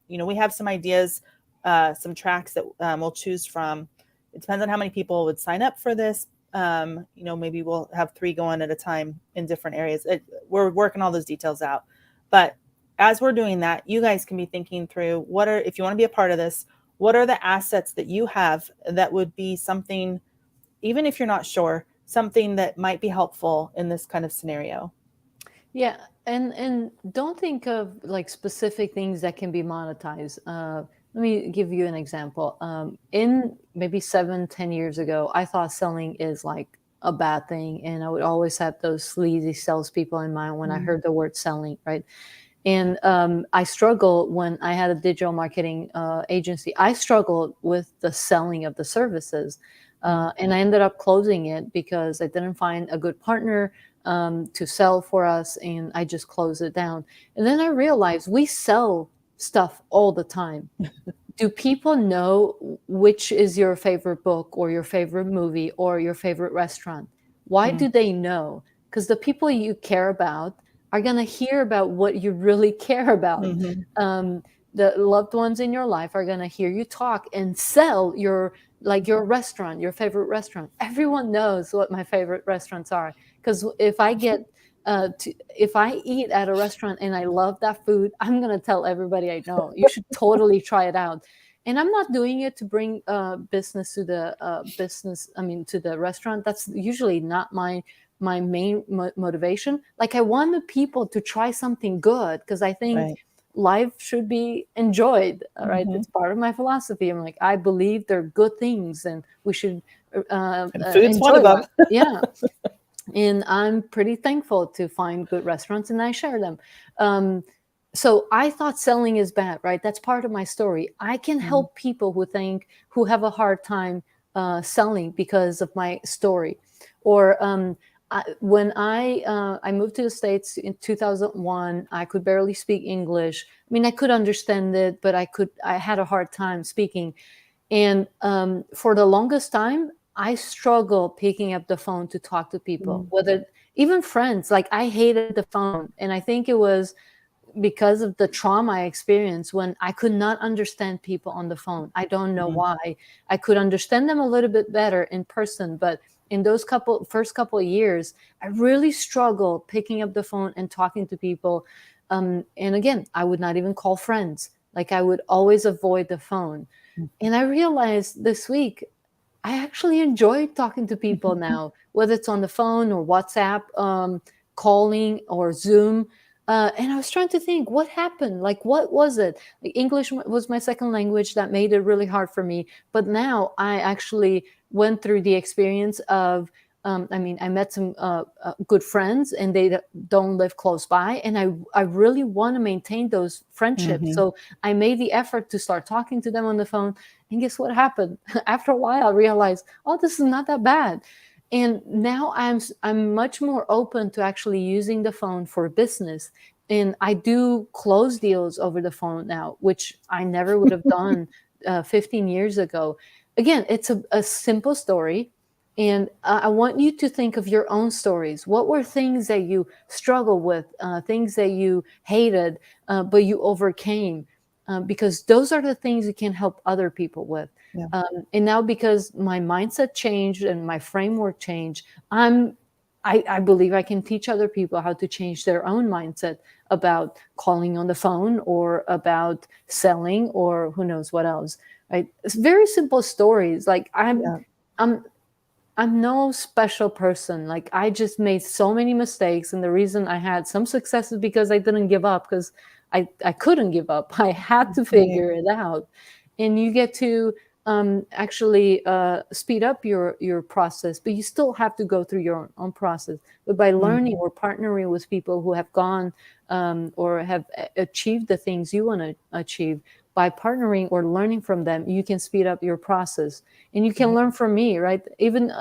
we have some ideas, some tracks that we'll choose from. It depends on how many people would sign up for this. Maybe we'll have 3 going at a time in different areas. We're working all those details out. But as we're doing that, you guys can be thinking through if you want to be a part of this, what are the assets that you have that would be something, even if you're not sure, something that might be helpful in this kind of scenario? Yeah. And don't think of like specific things that can be monetized. Let me give you an example. In maybe 7-10 years ago, I thought selling is like a bad thing. And I would always have those sleazy salespeople in mind when I heard the word selling, right? And I struggled when I had a digital marketing agency. I struggled with the selling of the services. And I ended up closing it because I didn't find a good partner to sell for us. And I just closed it down. And then I realized we sell stuff all the time. Do people know which is your favorite book or your favorite movie or your favorite restaurant? Why do they know? Because the people you care about are going to hear about what you really care about. The loved ones in your life are going to hear you talk and sell your restaurant, your favorite restaurant. Everyone knows what my favorite restaurants are. Because if I eat at a restaurant and I love that food, I'm going to tell everybody I know. You should totally try it out. And I'm not doing it to bring business to the to the restaurant. That's usually not my main motivation. Like, I want the people to try something good because I think life should be enjoyed. Right. It's part of my philosophy. I'm like, I believe they're good things and we should food's one of them. Yeah. And I'm pretty thankful to find good restaurants and I share them. So I thought selling is bad, right? That's part of my story. I can help people who have a hard time selling because of my story. Or when I moved to the States in 2001, I could barely speak English. I mean, I could understand it, but I had a hard time speaking. And for the longest time, I struggled picking up the phone to talk to people, whether even friends. Like, I hated the phone. And I think it was because of the trauma I experienced when I could not understand people on the phone. I don't know why. I could understand them a little bit better in person, but in those first couple of years, I really struggled picking up the phone and talking to people. And again, I would not even call friends. Like, I would always avoid the phone. And I realized this week, I actually enjoy talking to people now, whether it's on the phone or WhatsApp, calling or Zoom. And I was trying to think, what happened? Like, what was it? Like, English was my second language. That made it really hard for me. But now I actually went through the experience of, I met some good friends and they don't live close by. And I really want to maintain those friendships. So I made the effort to start talking to them on the phone. And guess what happened? After a while, I realized, oh, this is not that bad. And now I'm much more open to actually using the phone for business. And I do close deals over the phone now, which I never would have done 15 years ago. Again, it's a simple story. And I want you to think of your own stories. What were things that you struggled with, things that you hated, but you overcame? Because those are the things you can help other people with. Yeah. And now, because my mindset changed and my framework changed, I believe I can teach other people how to change their own mindset about calling on the phone or about selling or who knows what else. Right? It's very simple stories. Like Yeah. I'm I'm no special person. Like I just made so many mistakes, and the reason I had some success is because I didn't give up because I couldn't give up. I had to Right. figure it out, and you get to actually speed up your process, but you still have to go through your own process. But by learning Mhm. or partnering with people who have gone or have achieved the things you want to achieve, by partnering or learning from them, you can speed up your process, and you can Right. learn from me, right? Even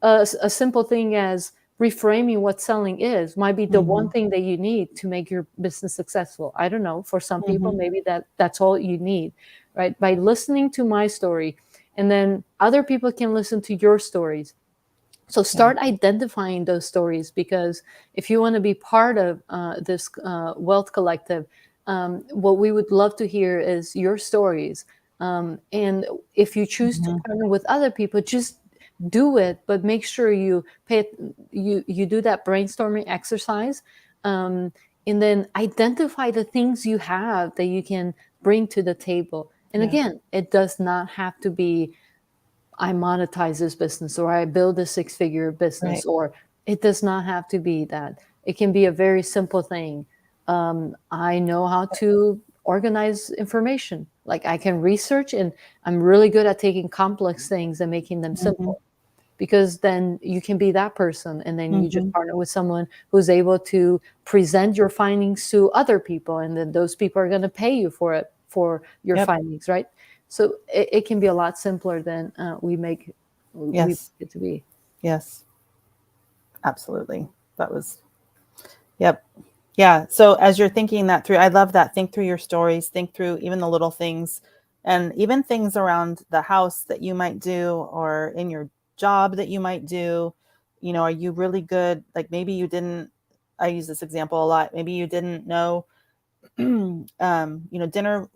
a simple thing as reframing what selling is might be the one Mhm. thing that you need to make your business successful. I don't know. For some people, Mhm. maybe that's all you need, right? By listening to my story, and then other people can listen to your stories. So Yeah. start identifying those stories, because if you want to be part of this wealth collective, what we would love to hear is your stories. And if you choose to Mhm. partner with other people, just do it, but make sure you do that brainstorming exercise, um, and then identify the things you have that you can bring to the table. And Yeah. again, it does not have to be I monetize this business or I build a six-figure business, Right. or it does not have to be that. It can be a very simple thing. I know how to organize information. Like I can research, and I'm really good at taking complex things and making them Mhm. simple, because then you can be that person, and then you just Mhm. partner with someone who's able to present your findings to other people, and then those people are going to pay you for it, for your Yep. findings, right? So it can be a lot simpler than we make Yes. it to be. Yes. Absolutely. That was, yep. Yeah. So as you're thinking that through, I love that. Think through your stories, think through even the little things, and even things around the house that you might do or in your job that you might do. Are you really good? Like maybe you didn't, I use this example a lot. Maybe you didn't know, dinner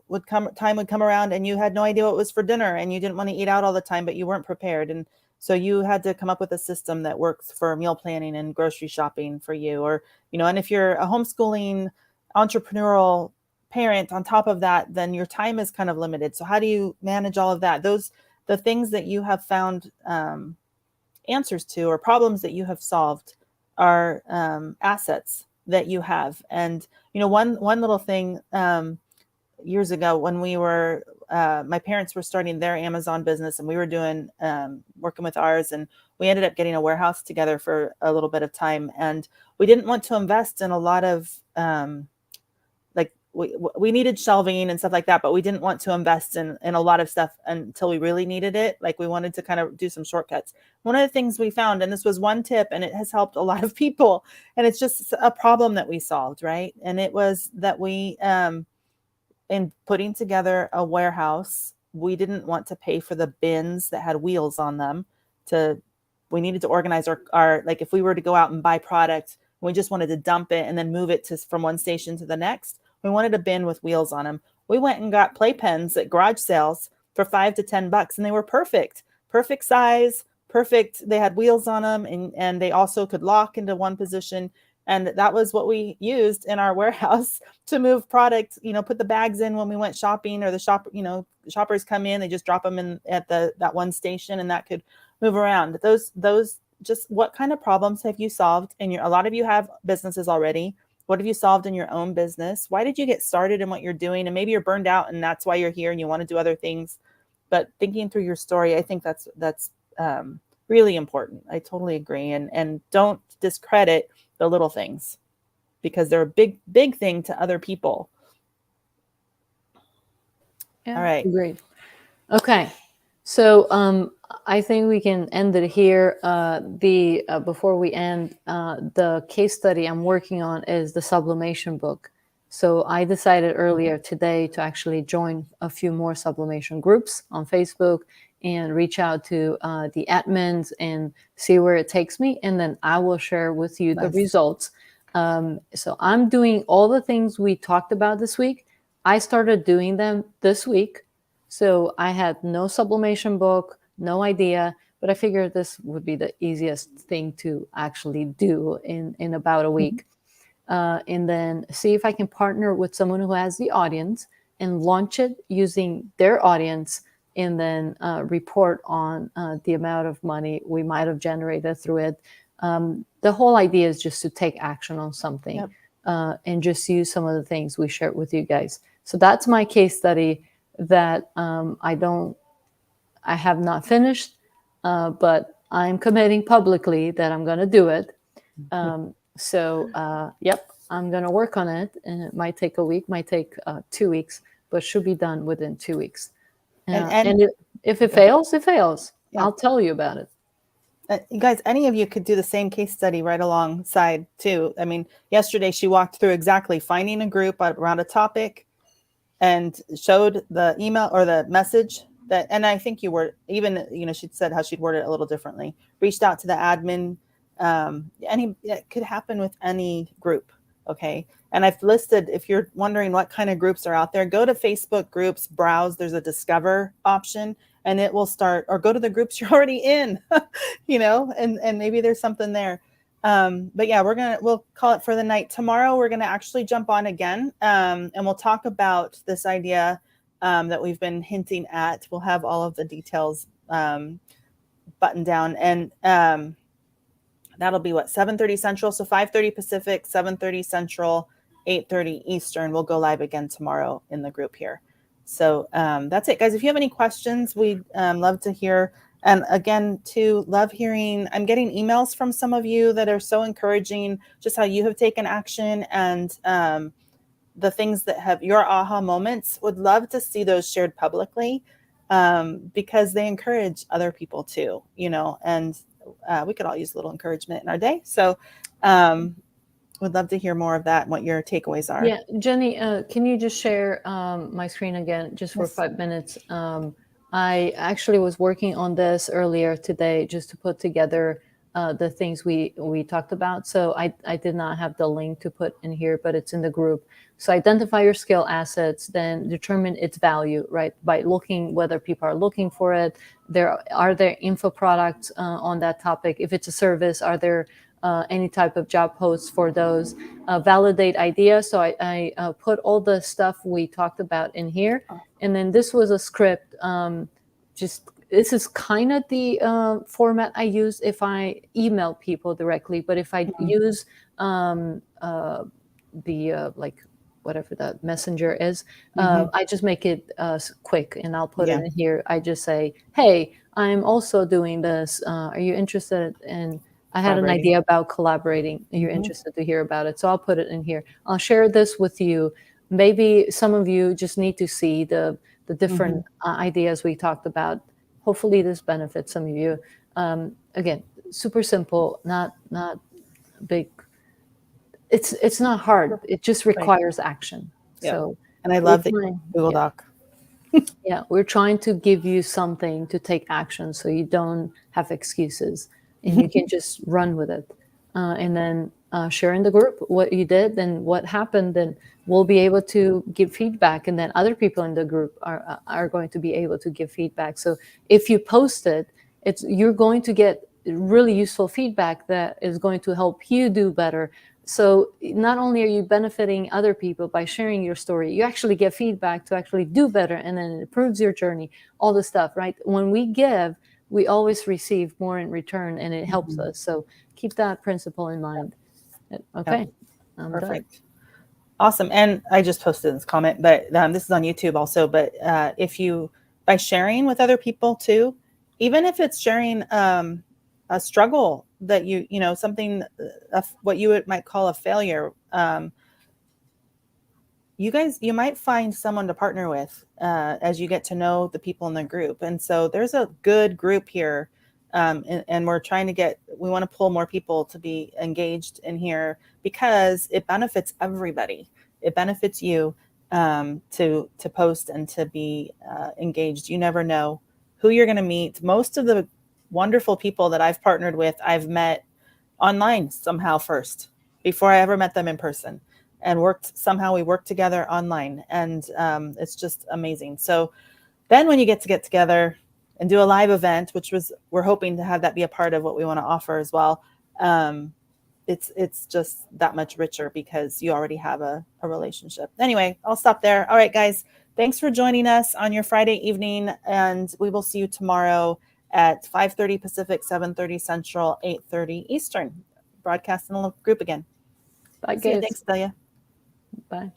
time would come around and you had no idea what was for dinner and you didn't want to eat out all the time, but you weren't prepared. And so you had to come up with a system that works for meal planning and grocery shopping for you. Or, and if you're a homeschooling entrepreneurial parent on top of that, then your time is kind of limited. So how do you manage all of that? The things that you have found answers to or problems that you have solved are assets that you have. And one little thing, years ago when we were my parents were starting their Amazon business and we were doing working with ours, and we ended up getting a warehouse together for a little bit of time, and we didn't want to invest in a lot of like we needed shelving and stuff like that, but we didn't want to invest in a lot of stuff until we really needed it. Like we wanted to kind of do some shortcuts. One of the things we found, and this was one tip, and it has helped a lot of people, and it's just a problem that we solved, right? And it was that we in putting together a warehouse, we didn't want to pay for the bins that had wheels on them. We needed to organize our like if we were to go out and buy product, we just wanted to dump it and then move it from one station to the next. We wanted a bin with wheels on them. We went and got playpens at garage sales for $5 to $10, and they were perfect size, perfect. They had wheels on them, and they also could lock into one position. And that was what we used in our warehouse to move product, put the bags in when we went shopping, or shoppers come in, they just drop them in at that one station, and that could move around. Those just what kind of problems have you solved in a lot of you have businesses already. What have you solved in your own business? Why did you get started in what you're doing? And maybe you're burned out and that's why you're here and you want to do other things. But thinking through your story, I think that's really important. I totally agree. And don't discredit the little things, because they're a big thing to other people. All Yeah, right. great. Okay, so I think we can end it here. The Before we end, the case study I'm working on is the sublimation book. So I decided earlier today to actually join a few more sublimation groups on Facebook, and reach out to the admins and see where it takes me. And then I will share with you the Nice. results. So I'm doing all the things we talked about this week. I started doing them this week. So I had no sublimation book, no idea, but I figured this would be the easiest thing to actually do in about a week. And then see if I can partner with someone who has the audience and launch it using their audience, and then report on the amount of money we might have generated through it. The whole idea is just to take action on something. Yep. And just use some of the things we shared with you guys. So that's my case study that I have not finished, but I'm committing publicly that I'm going to do it. Yep, I'm going to work on it, and it might take a week, might take 2 weeks, but should be done within 2 weeks. If it fails, it fails. Yeah. I'll tell you about it. You guys, any of you could do the same case study right alongside too. I mean, yesterday she walked through exactly finding a group around a topic and showed the email or the message that, and I think you were even, she said how she'd word it a little differently, reached out to the admin. It could happen with any group. Okay. And I've listed, if you're wondering what kind of groups are out there, go to Facebook groups, browse, there's a discover option, and it will start, or go to the groups you're already in, and maybe there's something there. But yeah, we'll call it for the night. Tomorrow, we're going to actually jump on again, and we'll talk about this idea that we've been hinting at. We'll have all of the details buttoned down, and that'll be 7:30 Central, so 5:30 Pacific, 7:30 Central, 8:30 Eastern. We'll go live again tomorrow in the group here. So that's it, guys. If you have any questions, we'd love to hear. And again, too, love hearing. I'm getting emails from some of you that are so encouraging, just how you have taken action and the things that have your aha moments. Would love to see those shared publicly because they encourage other people too, and we could all use a little encouragement in our day. So would love to hear more of that and what your takeaways are. Yeah, Jenny, can you just share my screen again just for 5 minutes? I actually was working on this earlier today just to put together the things we talked about. So I did not have the link to put in here, but it's in the group. So identify your skill assets, then determine its value, right? By looking whether people are looking for it. Are there info products on that topic? If it's a service, are there any type of job posts for those? Validate ideas. So I put all the stuff we talked about in here. And then this was a script. This is kind of the format I use if I email people directly. But if I use like whatever the messenger is, I just make it quick, and I'll put it in here. I just say, hey, I'm also doing this. Are you interested in... I had an idea about collaborating. You're interested to hear about it. So I'll put it in here. I'll share this with you. Maybe some of you just need to see the different ideas we talked about. Hopefully this benefits some of you. Again, super simple, not big. It's not hard. It just requires action. So, and I love the Google Doc. Yeah, we're trying to give you something to take action so you don't have excuses. And you can just run with it. And then share in the group what you did and what happened, and we'll be able to give feedback. And then other people in the group are going to be able to give feedback. So if you post it, you're going to get really useful feedback that is going to help you do better. So not only are you benefiting other people by sharing your story, you actually get feedback to actually do better, and then it improves your journey, all the stuff, right? When we give, we always receive more in return, and it helps us. So keep that principle in mind. Okay. Perfect. Done. Awesome. And I just posted this comment, but this is on YouTube also. But if you, by sharing with other people too, even if it's sharing a struggle that something, what you might call a failure, you might find someone to partner with as you get to know the people in the group. And so there's a good group here. And we're trying to we want to pull more people to be engaged in here because it benefits everybody. It benefits you to post and to be engaged. You never know who you're going to meet. Most of the wonderful people that I've partnered with, I've met online somehow first before I ever met them in person, and we worked together online, and it's just amazing. So then when you get together and do a live event, we're hoping to have that be a part of what we want to offer as well. It's just that much richer because you already have a relationship. Anyway, I'll stop there. All right, guys, thanks for joining us on your Friday evening, and we will see you tomorrow at 5:30 Pacific, 7:30 Central, 8:30 Eastern. Broadcast in a group again. Bye, See you. guys. Thanks, Delia. Bye.